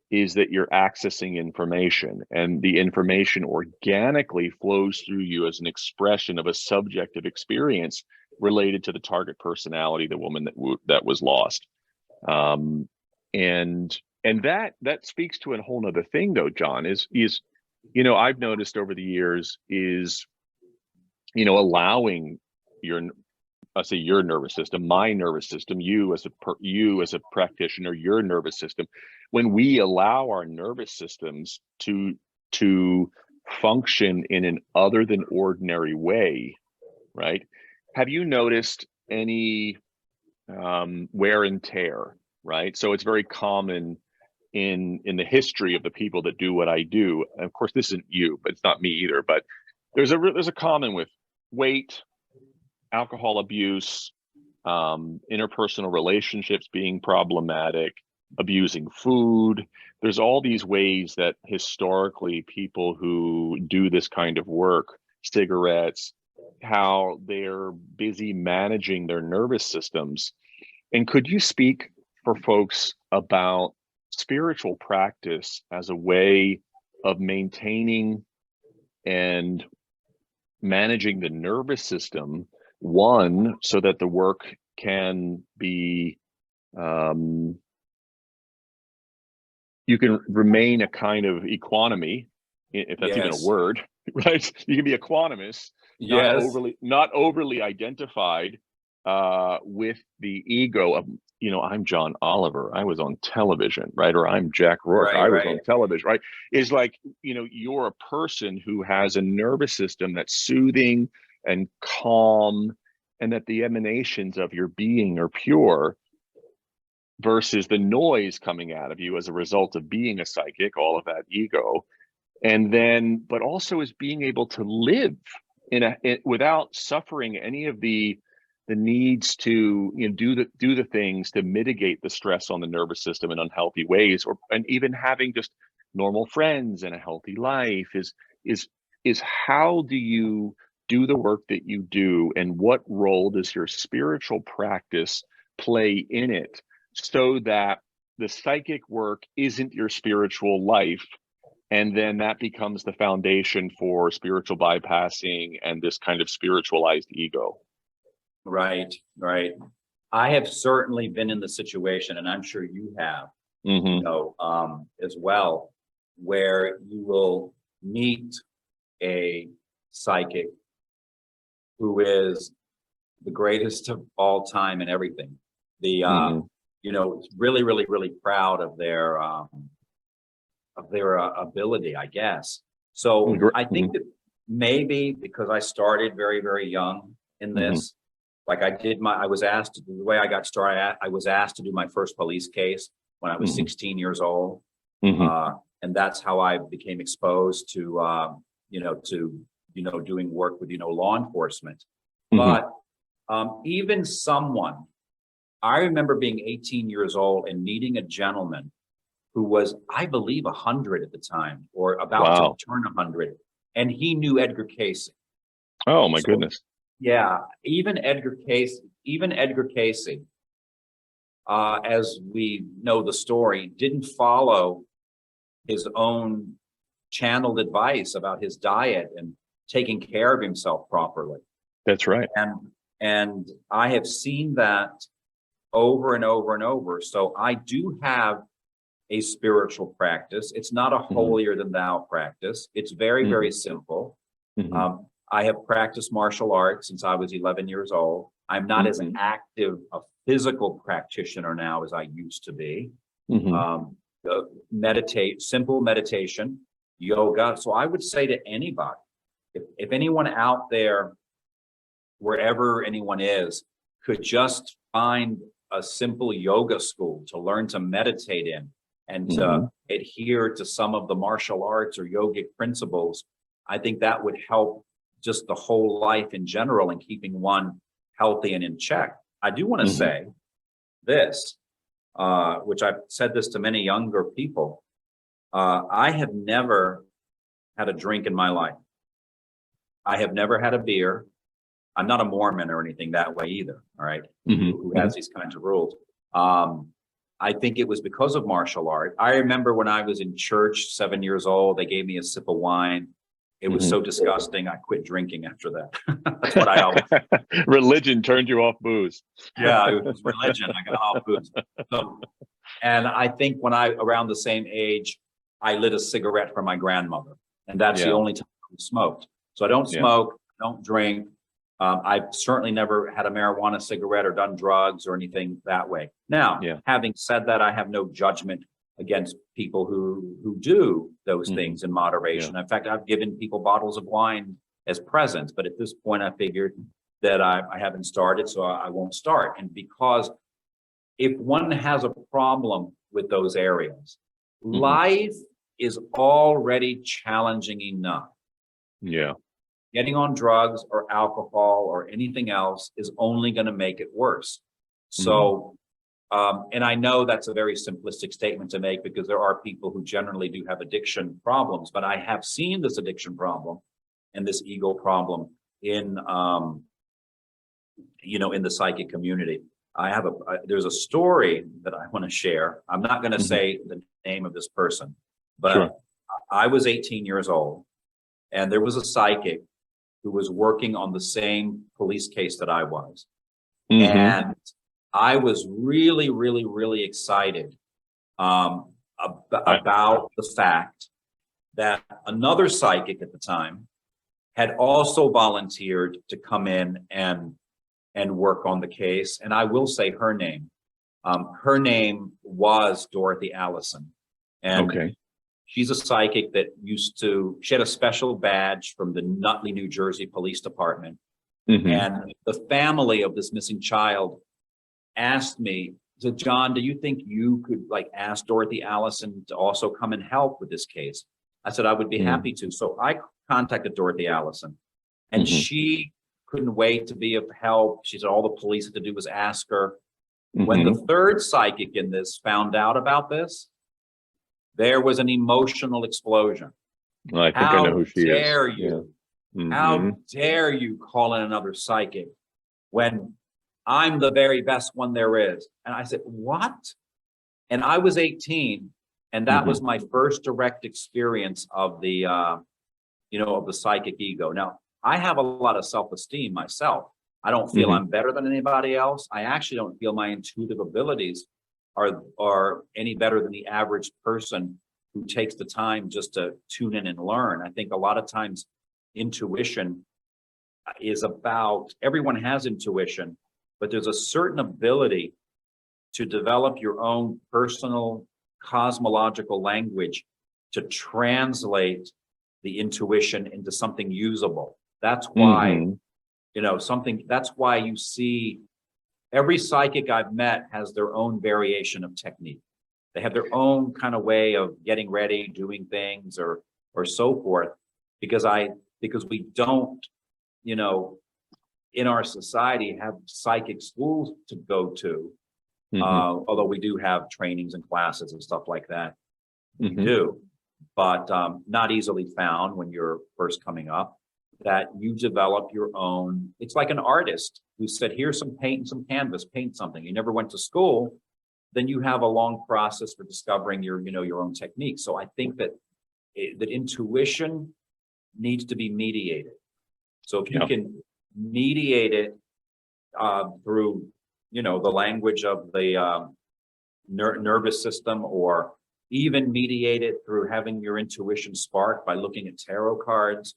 is that you're accessing information, and the information organically flows through you as an expression of a subjective experience related to the target personality, the woman that was lost. And that speaks to a whole nother thing, though, John, is I've noticed over the years is, allowing your nervous system, my nervous system, you as a practitioner, your nervous system, when we allow our nervous systems to function in an other than ordinary way, right? Have you noticed any wear and tear, right? So it's very common in the history of the people that do what I do. And of course, this isn't you, but it's not me either. But there's a common with weight, alcohol abuse, interpersonal relationships being problematic, abusing food. There's all these ways that historically people who do this kind of work, cigarettes, how they're busy managing their nervous systems. And could you speak for folks about spiritual practice as a way of maintaining and managing the nervous system, one, so that the work can be, you can remain a kind of equanimity, if that's even a word, right? You can be equanimous, not overly identified with the ego of, I'm John Oliver, I was on television, right? Or I'm Jack Rourke, I was on television, right? Is like, you're a person who has a nervous system that's soothing and calm, and that the emanations of your being are pure, versus the noise coming out of you as a result of being a psychic, all of that ego. And then, but also is being able to live without suffering any of the needs to do the things to mitigate the stress on the nervous system in unhealthy ways, and even having just normal friends and a healthy life is how do you do the work that you do, and what role does your spiritual practice play in it, so that the psychic work isn't your spiritual life, and then that becomes the foundation for spiritual bypassing and this kind of spiritualized ego. Right. I have certainly been in the situation, and I'm sure you have, as well, where you will meet a psychic who is the greatest of all time and everything. really, really, really proud of their ability, I guess. So I think that maybe because I started very, very young in this, like I was asked to do the way I got started. I was asked to do my first police case when I was 16 years old. And that's how I became exposed to, doing work with, law enforcement. But even someone, I remember being 18 years old and meeting a gentleman who was, I believe, 100 at the time, or about to turn 100, and he knew Edgar Cayce. Oh my goodness! Yeah, even Edgar Cayce, as we know the story, didn't follow his own channeled advice about his diet and taking care of himself properly. That's right. And I have seen that over and over and over. So I do have a spiritual practice. It's not a holier than thou practice. It's very, very simple. I have practiced martial arts since I was 11 years old. I'm not as active a physical practitioner now as I used to be. Simple meditation, yoga. So I would say to anybody, if anyone out there, wherever anyone is, could just find a simple yoga school to learn to meditate in and to adhere to some of the martial arts or yogic principles, I think that would help just the whole life in general and keeping one healthy and in check. I do want to say this, which I've said this to many younger people. I have never had a drink in my life. I have never had a beer. I'm not a Mormon or anything that way either. All right. Who has these kinds of rules. I think it was because of martial art. I remember when I was in church, 7 years old, they gave me a sip of wine. It was so disgusting. I quit drinking after that. That's what I always. Religion turned you off booze. Yeah, it was religion. I got off booze. So, and I think when around the same age, I lit a cigarette for my grandmother, and that's the only time I smoked. So I don't smoke, don't drink. I've certainly never had a marijuana cigarette or done drugs or anything that way. Now, having said that, I have no judgment against people who do those things in moderation. In fact, I've given people bottles of wine as presents, but at this point I figured that I haven't started, so I won't start. And because if one has a problem with those areas, life is already challenging enough. Yeah. Getting on drugs or alcohol or anything else is only going to make it worse. So, and I know that's a very simplistic statement to make because there are people who generally do have addiction problems, but I have seen this addiction problem and this ego problem in, in the psychic community. There's a story that I want to share. I'm not going to say the name of this person, but I was 18 years old and there was a psychic who was working on the same police case that I was. And I was really, really, really excited about the fact that another psychic at the time had also volunteered to come in and work on the case. And I will say her name. Her name was Dorothy Allison. And she's a psychic that she had a special badge from the Nutley, New Jersey Police Department. And the family of this missing child asked me, said, John, do you think you could ask Dorothy Allison to also come and help with this case? I said, I would be happy to. So I contacted Dorothy Allison and she couldn't wait to be of help. She said all the police had to do was ask her. When the third psychic in this found out about this, there was an emotional explosion. Well, I think I know who she is. How dare you? How dare you call in another psychic when I'm the very best one there is? And I said, what? And I was 18, and that was my first direct experience of the, of the psychic ego. Now, I have a lot of self-esteem myself. I don't feel I'm better than anybody else. I actually don't feel my intuitive abilities are any better than the average person who takes the time just to tune in and learn. I think a lot of times intuition is about, everyone has intuition, but there's a certain ability to develop your own personal cosmological language to translate the intuition into something usable. That's why, that's why you see every psychic I've met has their own variation of technique. They have their own kind of way of getting ready, doing things, or so forth, because we don't, in our society have psychic schools to go to. Although we do have trainings and classes and stuff like that. We do, but not easily found when you're first coming up, that you develop your own. It's like an artist who said, here's some paint and some canvas, paint something. You never went to school, then you have a long process for discovering your own technique. So I think that that intuition needs to be mediated. So if you can mediate it through the language of the nervous system, or even mediate it through having your intuition sparked by looking at tarot cards.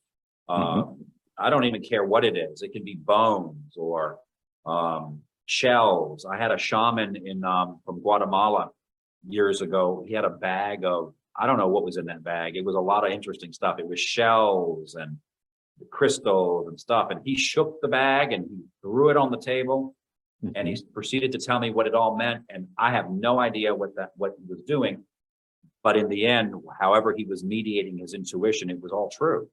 I don't even care what it is. It can be bones or shells. I had a shaman from Guatemala years ago. He had a bag of, I don't know what was in that bag. It was a lot of interesting stuff. It was shells and crystals and stuff. And he shook the bag and he threw it on the table. And he proceeded to tell me what it all meant. And I have no idea what he was doing. But in the end, however he was mediating his intuition, it was all true.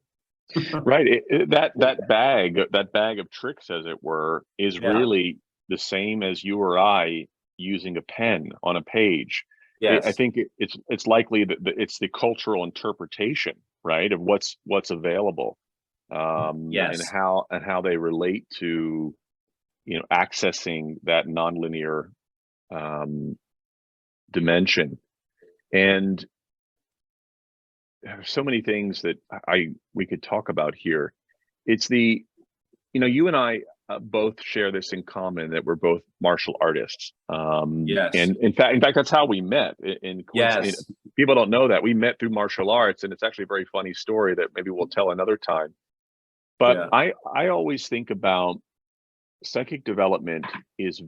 Right. That bag of tricks, as it were, is really the same as you or I using a pen on a page. Yes. I think it's likely that it's the cultural interpretation, right, of what's available, and how they relate to accessing that nonlinear dimension. And there's so many things that we could talk about here. It's you and I both share this in common, that we're both martial artists. Yes. And in fact, that's how we met. Yes. People don't know that we met through martial arts, and it's actually a very funny story that maybe we'll tell another time. But I always think about psychic development is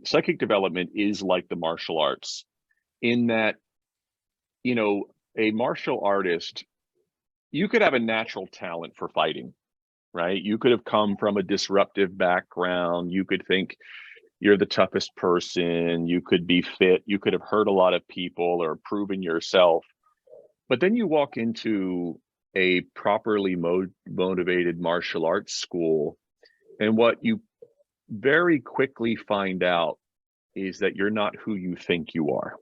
psychic development is like the martial arts, in that, a martial artist, you could have a natural talent for fighting, right? You could have come from a disruptive background. You could think you're the toughest person. You could be fit. You could have hurt a lot of people or proven yourself. But then you walk into a properly motivated martial arts school, and what you very quickly find out is that you're not who you think you are.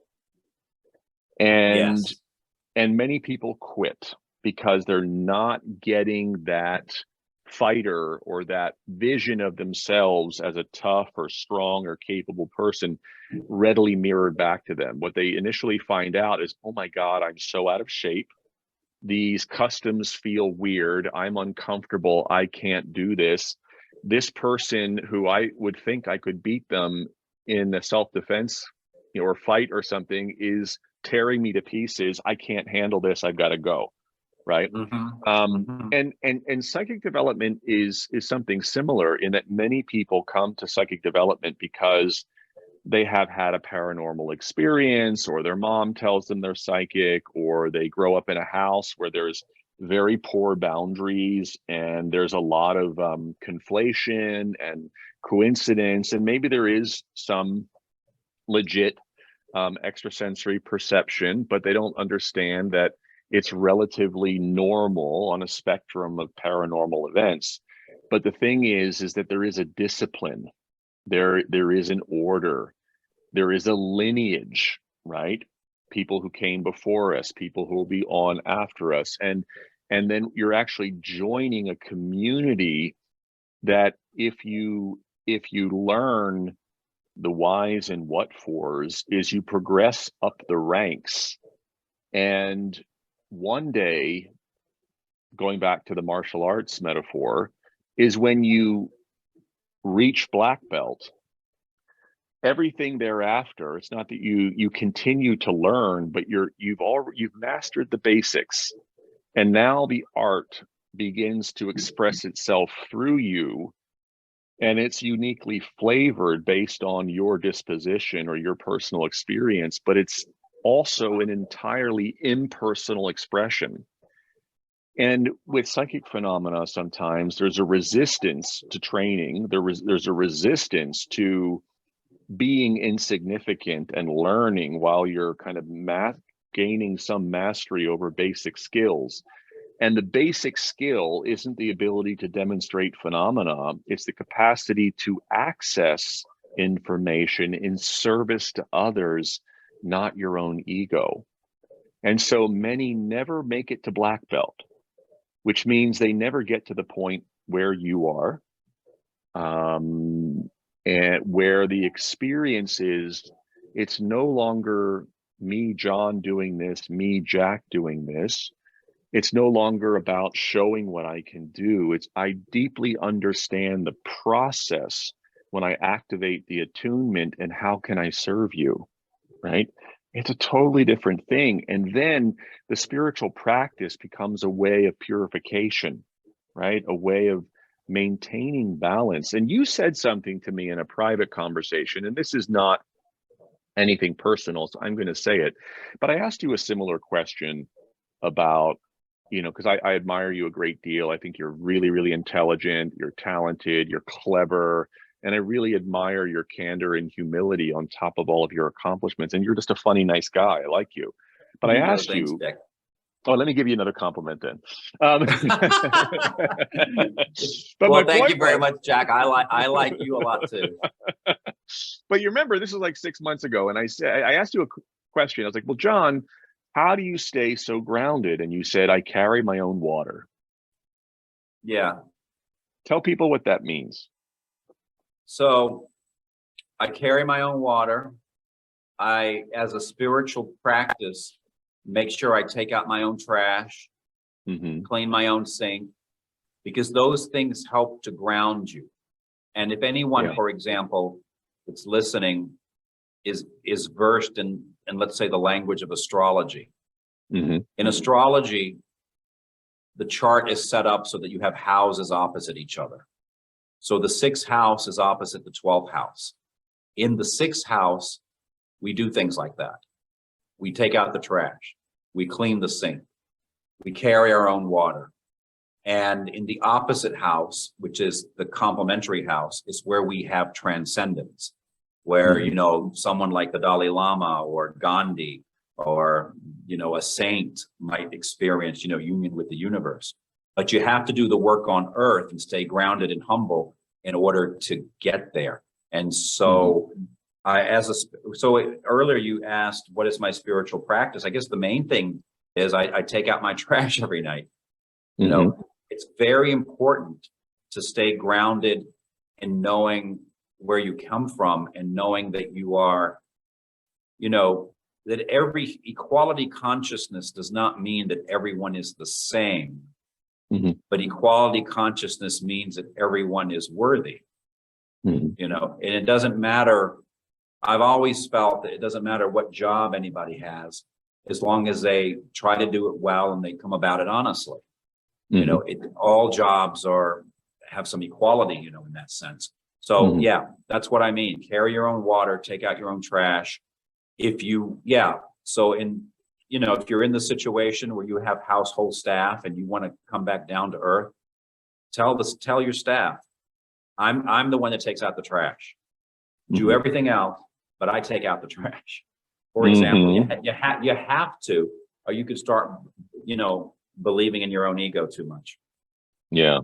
And many people quit because they're not getting that fighter or that vision of themselves as a tough or strong or capable person readily mirrored back to them. What they initially find out is, oh my God, I'm so out of shape. These customs feel weird. I'm uncomfortable. I can't do this. This person who I would think I could beat them in a self-defense or fight or something is tearing me to pieces. I can't handle this. I've got to go. Right. And psychic development is something similar, in that many people come to psychic development because they have had a paranormal experience, or their mom tells them they're psychic, or they grow up in a house where there's very poor boundaries and there's a lot of conflation and coincidence, and maybe there is some legit extrasensory perception, but they don't understand that it's relatively normal on a spectrum of paranormal events. But the thing is that there is a discipline, there is an order, there is a lineage, right? People who came before us, people who will be on after us, and then you're actually joining a community that if you learn the whys and what fors, is you progress up the ranks. And one day, going back to the martial arts metaphor, is when you reach black belt, everything thereafter, it's not that you continue to learn, but you've mastered the basics, and now the art begins to express itself through you. and it's uniquely flavored based on your disposition or your personal experience, but it's also an entirely impersonal expression. And with psychic phenomena, sometimes there's a resistance to training. There's a resistance to being insignificant and learning while you're kind of gaining some mastery over basic skills. And the basic skill isn't the ability to demonstrate phenomena, it's the capacity to access information in service to others, not your own ego. And so many never make it to black belt, which means they never get to the point where you are, and where the experience is, it's no longer me, John, doing this, me, Jack, doing this. It's no longer about showing what I can do. It's I deeply understand the process when I activate the attunement and how can I serve you, right? It's a totally different thing. And then the spiritual practice becomes a way of purification, right? A way of maintaining balance. And you said something to me in a private conversation, and this is not anything personal, so I'm going to say it, but I asked you a similar question about, because I admire you a great deal. I think you're really, really intelligent, you're talented, you're clever, and I really admire your candor and humility on top of all of your accomplishments. And you're just a funny, nice guy. I like you. But I asked Thanks, you, Dick. oh, let me give you another compliment then. But Well, my thank you point very was, much, Jack. I like you a lot too. but you remember, this was like 6 months ago, and I asked you a question. I was like, well, John, how do you stay so grounded? And you said, I carry my own water. Yeah. Tell people what that means. So I carry my own water. I, as a spiritual practice, make sure I take out my own trash, clean my own sink, because those things help to ground you. And if anyone, for example, that's listening is versed in let's say the language of astrology. In astrology, the chart is set up so that you have houses opposite each other. So the 6th house is opposite the 12th house. In the 6th house, we do things like that. We take out the trash. We clean the sink. We carry our own water. And in the opposite house, which is the complementary house, is where we have transcendence, where, someone like the Dalai Lama or Gandhi or, a saint might experience, union with the universe. But you have to do the work on earth and stay grounded and humble in order to get there. And so earlier you asked, what is my spiritual practice? I guess the main thing is I take out my trash every night. It's very important to stay grounded in knowing where you come from and knowing that you are, that every equality consciousness does not mean that everyone is the same, but equality consciousness means that everyone is worthy, and it doesn't matter. I've always felt that it doesn't matter what job anybody has, as long as they try to do it well and they come about it honestly. All jobs have some equality, in that sense. So that's what I mean. Carry your own water, take out your own trash. If you're in the situation where you have household staff and you want to come back down to earth, tell your staff, I'm the one that takes out the trash. Do everything else, but I take out the trash. For example, you have to, or you could start, believing in your own ego too much. Yeah.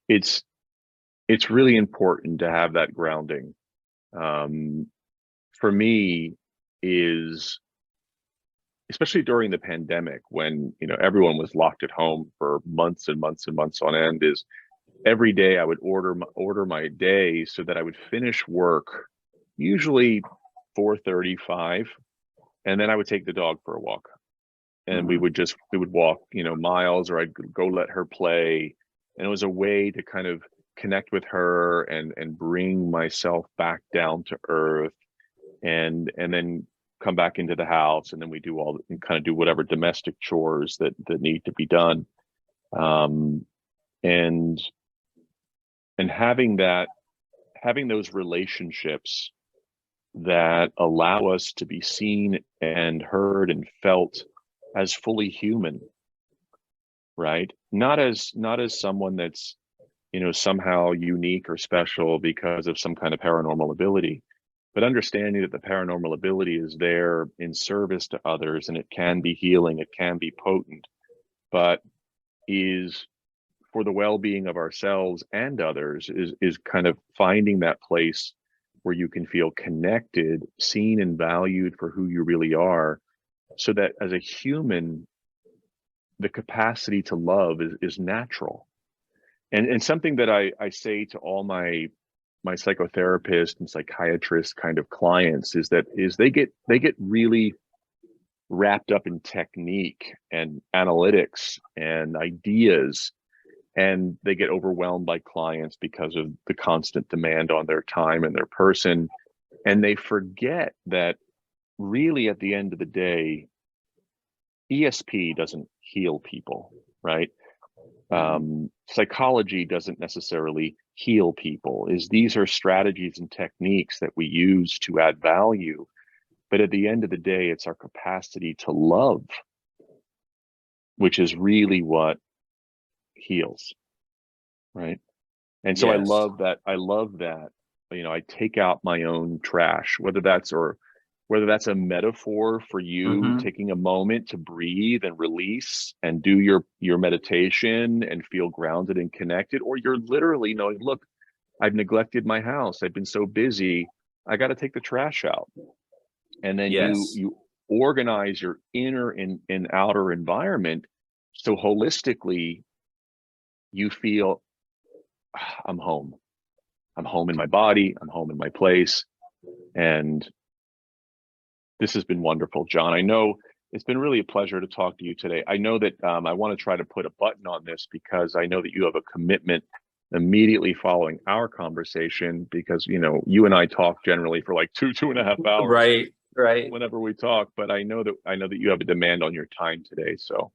It's really important to have that grounding. For me, is especially during the pandemic when everyone was locked at home for months and months and months on end, is every day I would order my day so that I would finish work usually 4:35, and then I would take the dog for a walk, and we would walk miles, or I'd go let her play, and it was a way to kind of connect with her and bring myself back down to earth, and then come back into the house, and then we do whatever domestic chores that need to be done. And and having those relationships that allow us to be seen and heard and felt as fully human, right? Not as someone that's, somehow unique or special because of some kind of paranormal ability, but understanding that the paranormal ability is there in service to others, and it can be healing, it can be potent, but is for the well-being of ourselves and others, is kind of finding that place where you can feel connected, seen and valued for who you really are, so that as a human, the capacity to love is natural. And something that I say to all my psychotherapist and psychiatrist kind of clients is they get really wrapped up in technique and analytics and ideas, and they get overwhelmed by clients because of the constant demand on their time and their person, and they forget that really at the end of the day, ESP doesn't heal people, right? Psychology doesn't necessarily heal people. These are strategies and techniques that we use to add value, but at the end of the day, it's our capacity to love, which is really what heals, right? And so Yes. I love that, I take out my own trash, whether that's a metaphor for you taking a moment to breathe and release and do your meditation and feel grounded and connected, or you're literally knowing, look, I've neglected my house, I've been so busy, I got to take the trash out. And then Yes. you organize your inner and outer environment, so holistically you feel, I'm home in my body, I'm home in my place. And this has been wonderful, John. I know it's been really a pleasure to talk to you today. I know that I want to try to put a button on this because I know that you have a commitment immediately following our conversation, because you and I talk generally for like 2.5 hours Right. whenever we talk, but I know that you have a demand on your time today. So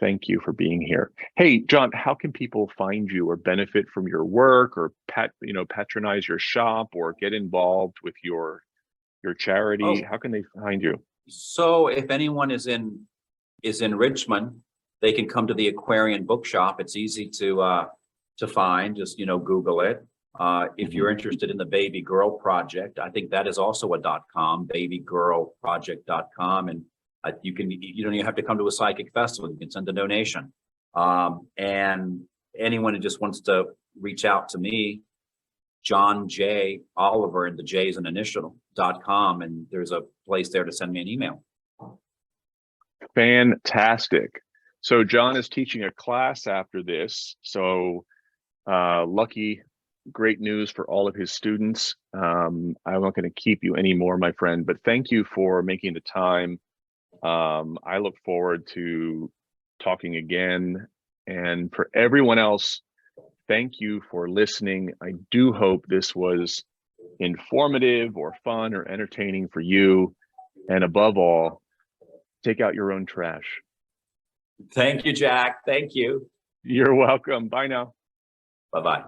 thank you for being here. Hey, John, how can people find you or benefit from your work, or patronize your shop, or get involved with your charity? Oh, How can they find you? so if anyone is in Richmond, they can come to the Aquarian Bookshop. It's easy to find. Just Google it. If you're interested in the Baby Girl Project, I think that is also a .com, babygirlproject.com, and you don't even have to come to a psychic festival. You can send a donation. And anyone who just wants to reach out to me, John J. Oliver, and the J is an initial.com, and there's a place there to send me an email. Fantastic. So John is teaching a class after this. So lucky, great news for all of his students. I'm not going to keep you anymore, my friend, but thank you for making the time. I look forward to talking again. And for everyone else, thank you for listening. I do hope this was informative or fun or entertaining for you. And above all, take out your own trash. Thank you, Jack. Thank you. You're welcome. Bye now. Bye-bye.